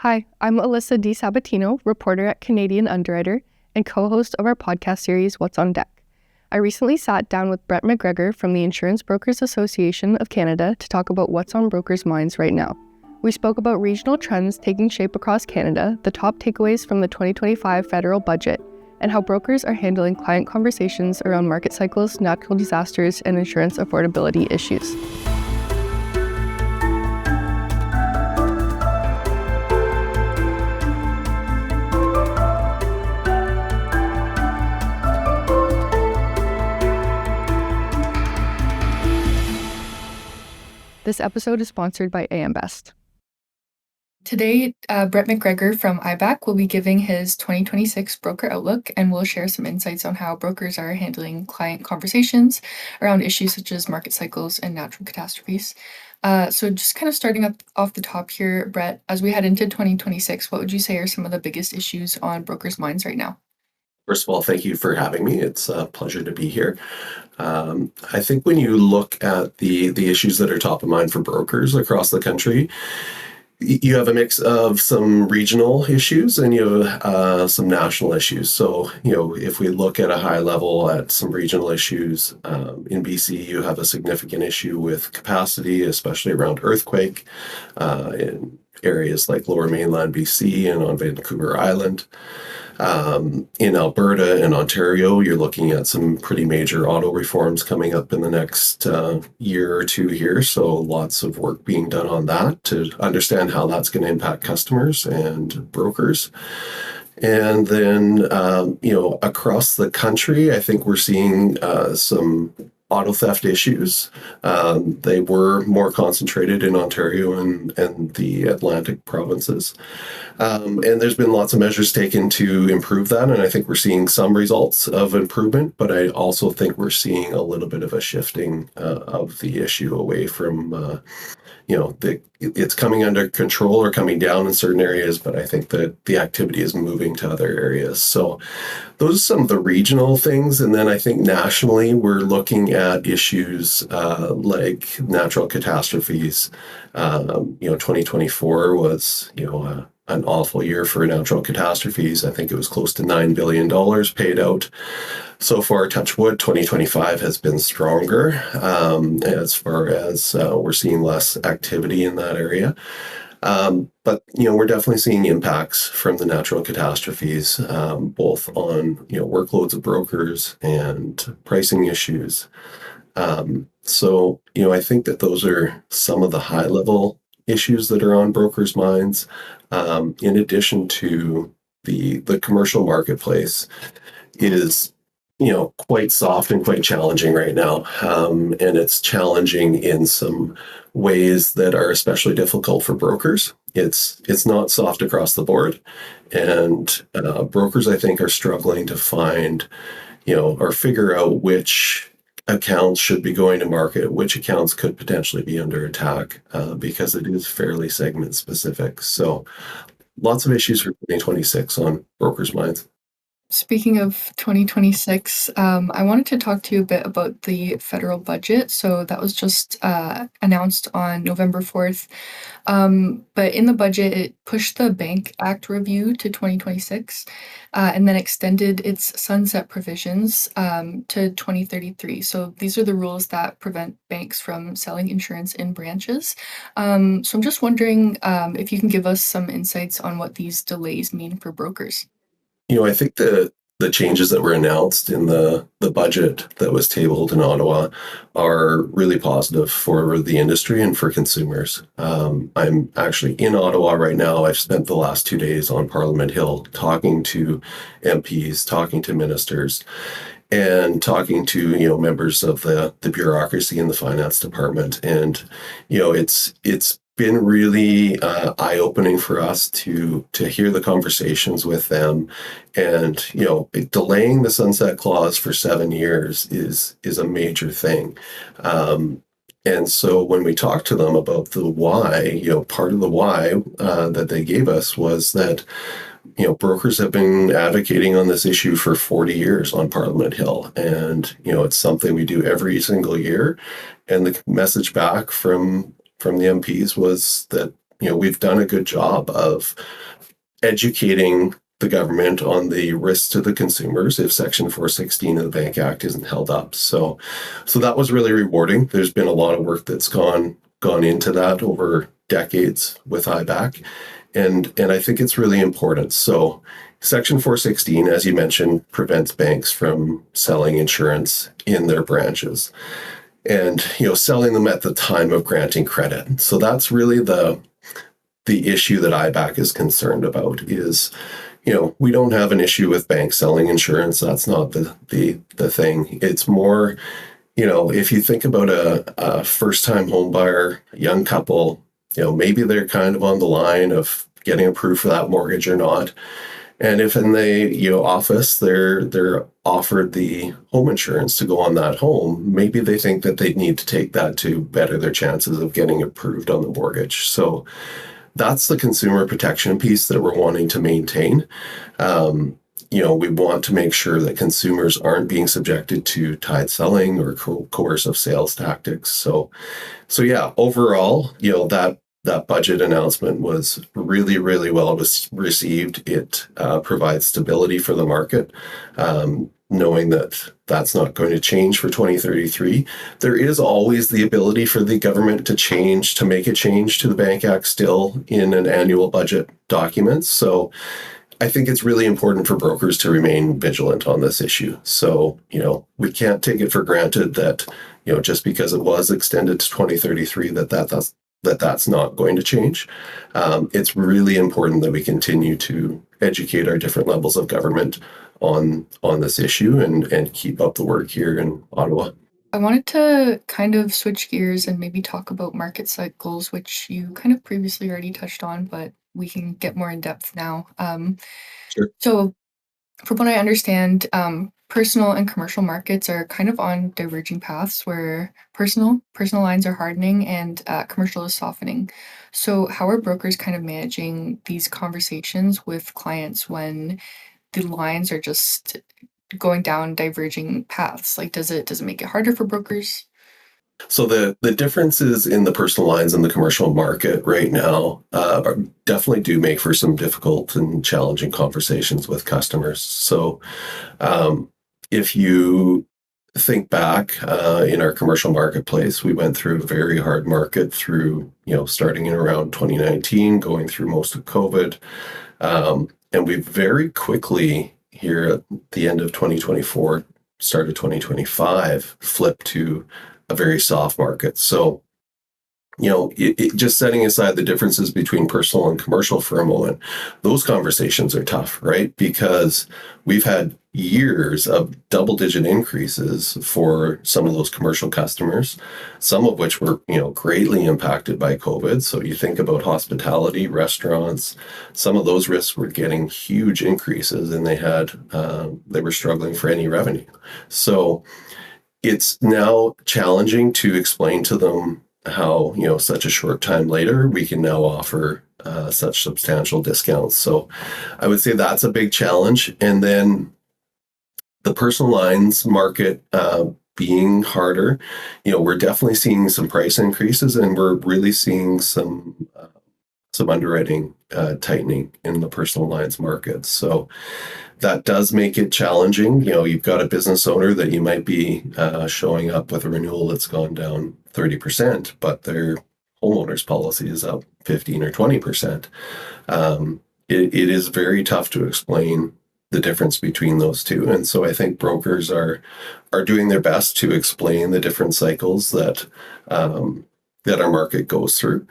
Hi, I'm Alyssa D. Sabatino, reporter at Canadian Underwriter and co-host of our podcast series, What's on Deck. I recently sat down with Brett McGregor from the Insurance Brokers Association of Canada to talk about what's on brokers' minds right now. We spoke about regional trends taking shape across Canada, the top takeaways from the 2025 federal budget, and how brokers are handling client conversations around market cycles, natural disasters, and insurance affordability issues. This episode is sponsored by AM Best. Today, Brett McGregor from IBAC will be giving his 2026 broker outlook, and will share some insights on how brokers are handling client conversations around issues such as market cycles and natural catastrophes. So just kind of starting off the top here, Brett, as we head into 2026, what would you say are some of the biggest issues on brokers' minds right now? First of all, thank you for having me. It's a pleasure to be here. I think when you look at the issues that are top of mind for brokers across the country, you have a mix of some regional issues and you have some national issues. So, if we look at a high level at some regional issues, in BC, you have a significant issue with capacity, especially around earthquake in areas like Lower Mainland BC and on Vancouver Island. In Alberta and Ontario, you're looking at some pretty major auto reforms coming up in the next year or two here. So lots of work being done on that to understand how that's going to impact customers and brokers. And then, across the country, I think we're seeing some auto theft issues. They were more concentrated in Ontario and the Atlantic provinces. And there's been lots of measures taken to improve that. And I think we're seeing some results of improvement, but I also think we're seeing a little bit of a shifting of the issue away from, it's coming under control or coming down in certain areas, but I think that the activity is moving to other areas. So those are some of the regional things. And then I think nationally, we're looking at issues like natural catastrophes. 2024 was, an awful year for natural catastrophes. I think it was close to $9 billion paid out. So far, touch wood, 2025 has been stronger as far as we're seeing less activity in that area. But, we're definitely seeing impacts from the natural catastrophes, both on, workloads of brokers and pricing issues. So, I think that those are some of the high level issues that are on brokers' minds. In addition to the commercial marketplace is, quite soft and quite challenging right now. And it's challenging in some ways that are especially difficult for brokers. It's not soft across the board. And brokers, I think, are struggling to find, or figure out which accounts should be going to market, which accounts could potentially be under attack, because it is fairly segment specific. So lots of issues for 2026 on brokers' minds. Speaking of 2026, I wanted to talk to you a bit about the federal budget. So that was just announced on November 4th. But in the budget, it pushed the Bank Act review to 2026 and then extended its sunset provisions to 2033. So these are the rules that prevent banks from selling insurance in branches. So I'm just wondering if you can give us some insights on what these delays mean for brokers. I think the changes that were announced in the budget that was tabled in Ottawa are really positive for the industry and for consumers. I'm actually in Ottawa right now. I've spent the last 2 days on Parliament Hill talking to MPs, talking to ministers, and talking to members of the bureaucracy in the finance department. And it's been really eye-opening for us to hear the conversations with them. And delaying the sunset clause for 7 years is a major thing. And so when we talked to them about the why, part of the why that they gave us was that brokers have been advocating on this issue for 40 years on Parliament Hill. And it's something we do every single year. And the message back from the MPs was that we've done a good job of educating the government on the risks to the consumers if Section 416 of the Bank Act isn't held up. So that was really rewarding. There's been a lot of work that's gone into that over decades with IBAC, and I think it's really important. So Section 416, as you mentioned, prevents banks from selling insurance in their branches and selling them at the time of granting credit. So that's really the issue that IBAC is concerned about is, we don't have an issue with banks selling insurance. That's not the thing. It's more, if you think about a first-time home buyer, a young couple, maybe they're kind of on the line of getting approved for that mortgage or not. And if in the office they're offered the home insurance to go on that home, maybe they think that they need to take that to better their chances of getting approved on the mortgage. So that's the consumer protection piece that we're wanting to maintain. We want to make sure that consumers aren't being subjected to tide selling or coercive sales tactics. So yeah, overall, that budget announcement was really, really well received. It provides stability for the market, knowing that that's not going to change for 2033. There is always the ability for the government to make a change to the Bank Act still in an annual budget document. So I think it's really important for brokers to remain vigilant on this issue. So, we can't take it for granted that, just because it was extended to 2033, that's not going to change. It's really important that we continue to educate our different levels of government on this issue and keep up the work here in Ottawa. I wanted to kind of switch gears and maybe talk about market cycles, which you kind of previously already touched on, but we can get more in depth now. Sure. So from what I understand, personal and commercial markets are kind of on diverging paths where personal lines are hardening and commercial is softening. So how are brokers kind of managing these conversations with clients when the lines are just going down diverging paths? Like, does it make it harder for brokers? So the differences in the personal lines and the commercial market right now definitely do make for some difficult and challenging conversations with customers. So if you think back in our commercial marketplace, we went through a very hard market through, starting in around 2019, going through most of COVID. And we very quickly here at the end of 2024, start of 2025, flipped to a very soft market. So, just setting aside the differences between personal and commercial for a moment, those conversations are tough, right? Because we've had years of double-digit increases for some of those commercial customers, some of which were, greatly impacted by COVID. So you think about hospitality, restaurants, some of those risks were getting huge increases, and they were struggling for any revenue. So it's now challenging to explain to them how, such a short time later, we can now offer such substantial discounts. So I would say that's a big challenge. And then the personal lines market being harder, we're definitely seeing some price increases, and we're really seeing some underwriting tightening in the personal lines market. So that does make it challenging. You've got a business owner that you might be showing up with a renewal that's gone down 30%, but their homeowner's policy is up 15 or 20%. It is very tough to explain the difference between those two. And so I think brokers are doing their best to explain the different cycles that our market goes through.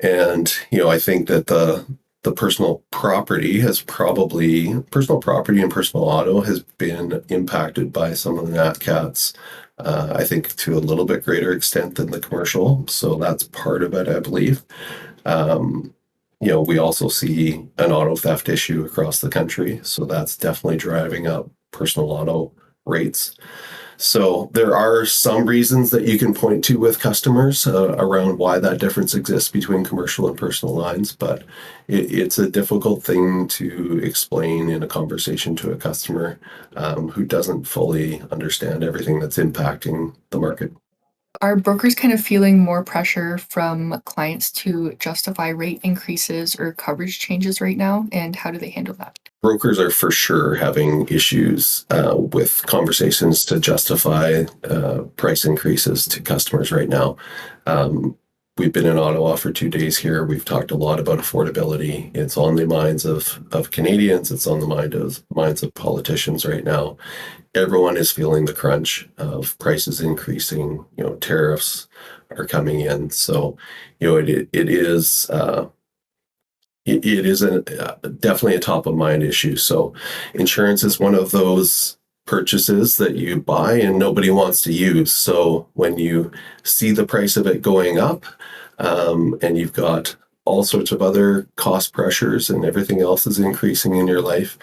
And, I think that the personal property and personal auto has been impacted by some of the NatCats, I think to a little bit greater extent than the commercial. So that's part of it, I believe. We also see an auto theft issue across the country. So that's definitely driving up personal auto rates. So there are some reasons that you can point to with customers around why that difference exists between commercial and personal lines, but it's a difficult thing to explain in a conversation to a customer who doesn't fully understand everything that's impacting the market. Are brokers kind of feeling more pressure from clients to justify rate increases or coverage changes right now? And how do they handle that? Brokers are for sure having issues with conversations to justify price increases to customers right now. Um, we've been in Ottawa for 2 days here. We've talked a lot about affordability. It's on the minds of Canadians. It's on the minds of politicians right now. Everyone is feeling the crunch of prices increasing. Tariffs are coming in. So, it is. It is definitely a top of mind issue. So, insurance is one of those purchases that you buy and nobody wants to use. So, when you see the price of it going up, and you've got all sorts of other cost pressures and everything else is increasing in your life,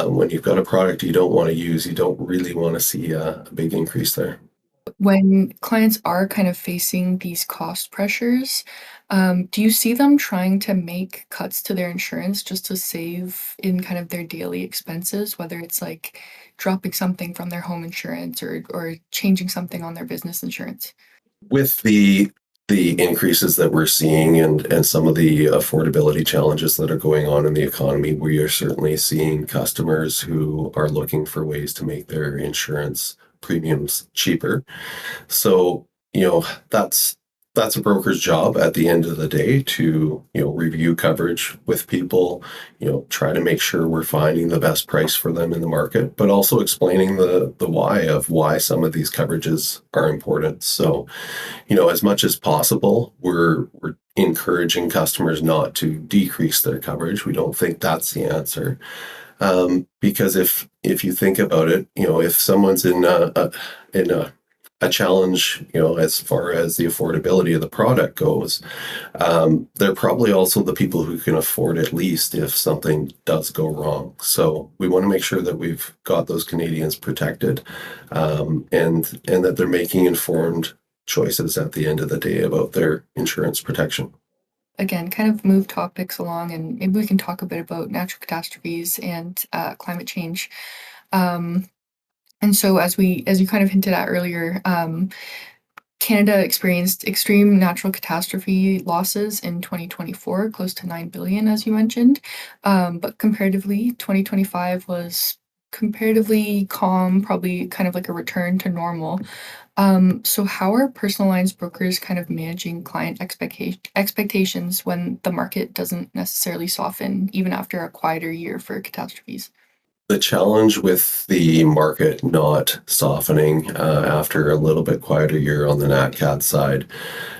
when you've got a product you don't want to use, you don't really want to see a big increase there. When clients are kind of facing these cost pressures, do you see them trying to make cuts to their insurance just to save in kind of their daily expenses, whether it's like dropping something from their home insurance or changing something on their business insurance? With the increases that we're seeing and some of the affordability challenges that are going on in the economy, we are certainly seeing customers who are looking for ways to make their insurance premiums cheaper. So, that's a broker's job at the end of the day to, review coverage with people, try to make sure we're finding the best price for them in the market, but also explaining the why of why some of these coverages are important. So, as much as possible, we're encouraging customers not to decrease their coverage. We don't think that's the answer. Because if you think about it, if someone's in a challenge, as far as the affordability of the product goes, they're probably also the people who can afford it least if something does go wrong. So we want to make sure that we've got those Canadians protected, and that they're making informed choices at the end of the day about their insurance protection. Again, kind of move topics along, and maybe we can talk a bit about natural catastrophes and climate change. Um, and so, as you kind of hinted at earlier, Canada experienced extreme natural catastrophe losses in 2024, close to 9 billion, as you mentioned. But comparatively, 2025 was comparatively calm, probably kind of like a return to normal. So how are personal lines brokers kind of managing client expectations when the market doesn't necessarily soften, even after a quieter year for catastrophes? The challenge with the market not softening after a little bit quieter year on the NatCat side,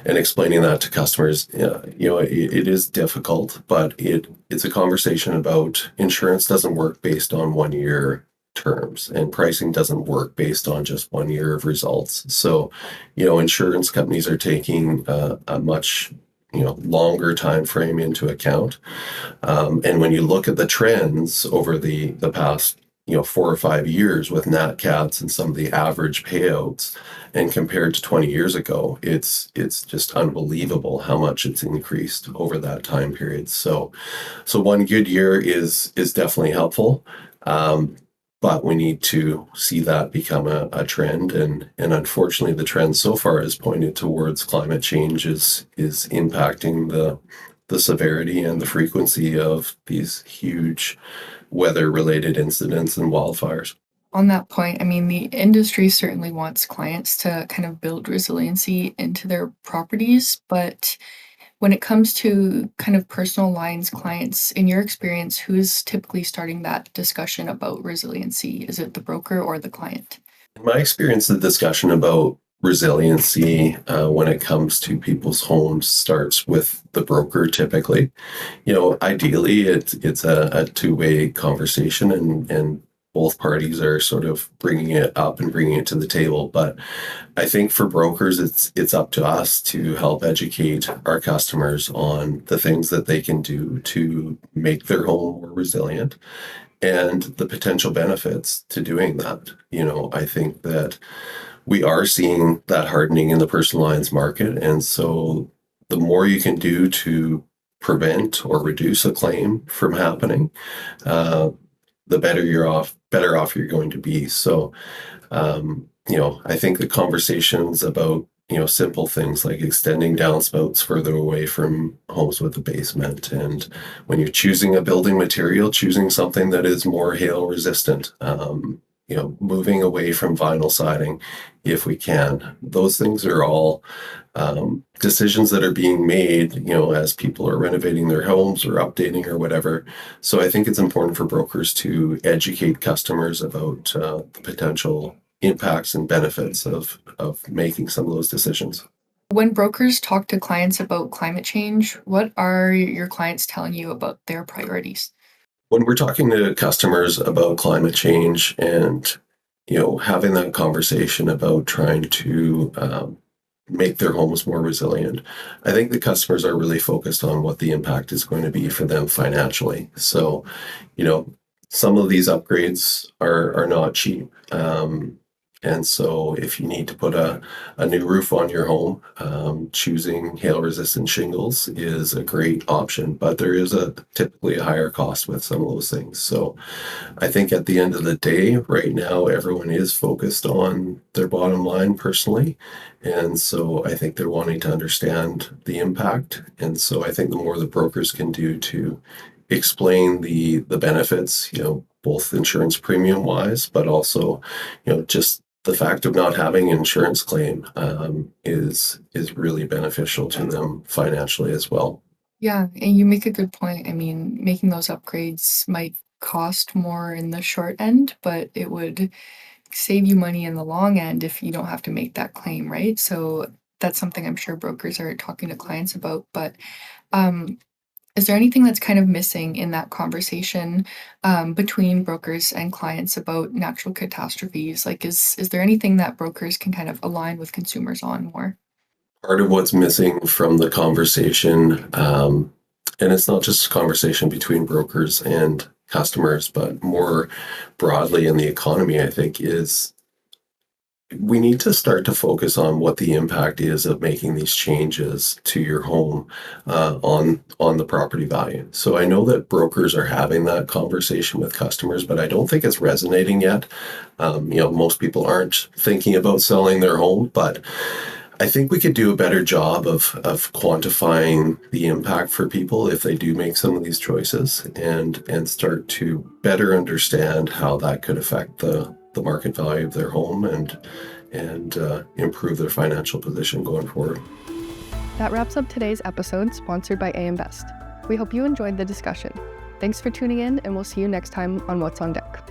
and explaining that to customers, it is difficult, but it's a conversation about insurance doesn't work based on 1 year terms, and pricing doesn't work based on just 1 year of results. So, insurance companies are taking a much longer time frame into account. And when you look at the trends over the past 4 or 5 years with Nat Cats and some of the average payouts, and compared to 20 years ago, it's just unbelievable how much it's increased over that time period. So one good year is definitely helpful. But we need to see that become a trend. And unfortunately, the trend so far has pointed towards climate change is impacting the severity and the frequency of these huge weather-related incidents and wildfires. On that point, I mean, the industry certainly wants clients to kind of build resiliency into their properties, but when it comes to kind of personal lines clients, in your experience, who's typically starting that discussion about resiliency? Is it the broker or the client? In my experience, the discussion about resiliency when it comes to people's homes starts with the broker typically. Ideally, it's a two-way conversation, and both parties are sort of bringing it up and bringing it to the table. But I think for brokers, it's up to us to help educate our customers on the things that they can do to make their home more resilient and the potential benefits to doing that. I think that we are seeing that hardening in the personal lines market. And so the more you can do to prevent or reduce a claim from happening, uh, the better off you're going to be. So, I think the conversations about simple things like extending downspouts further away from homes with a basement. And when you're choosing a building material, choosing something that is more hail resistant, moving away from vinyl siding if we can. Those things are all decisions that are being made, as people are renovating their homes or updating or whatever. So I think it's important for brokers to educate customers about the potential impacts and benefits of making some of those decisions. When brokers talk to clients about climate change, what are your clients telling you about their priorities? When we're talking to customers about climate change and having that conversation about trying to make their homes more resilient, I think the customers are really focused on what the impact is going to be for them financially. So, you know, some of these upgrades are not cheap. And so if you need to put a new roof on your home, choosing hail resistant shingles is a great option, but there is typically a higher cost with some of those things. So I think at the end of the day, right now, everyone is focused on their bottom line personally. And so I think they're wanting to understand the impact. And so I think the more the brokers can do to explain the benefits, both insurance premium wise, but also, just the fact of not having an insurance claim is really beneficial to them financially as well. Yeah, and you make a good point. I mean, making those upgrades might cost more in the short end, but it would save you money in the long end if you don't have to make that claim, right? So that's something I'm sure brokers are talking to clients about. But um, is there anything that's kind of missing in that conversation between brokers and clients about natural catastrophes? Like, is there anything that brokers can kind of align with consumers on more? Part of what's missing from the conversation, and it's not just a conversation between brokers and customers, but more broadly in the economy, I think, is we need to start to focus on what the impact is of making these changes to your home on the property value. So I know that brokers are having that conversation with customers, but I don't think it's resonating yet. Most people aren't thinking about selling their home, but I think we could do a better job of quantifying the impact for people if they do make some of these choices and start to better understand how that could affect the market value of their home and improve their financial position going forward. That wraps up today's episode, sponsored by AM Best. We hope you enjoyed the discussion. Thanks for tuning in, and we'll see you next time on What's on Deck.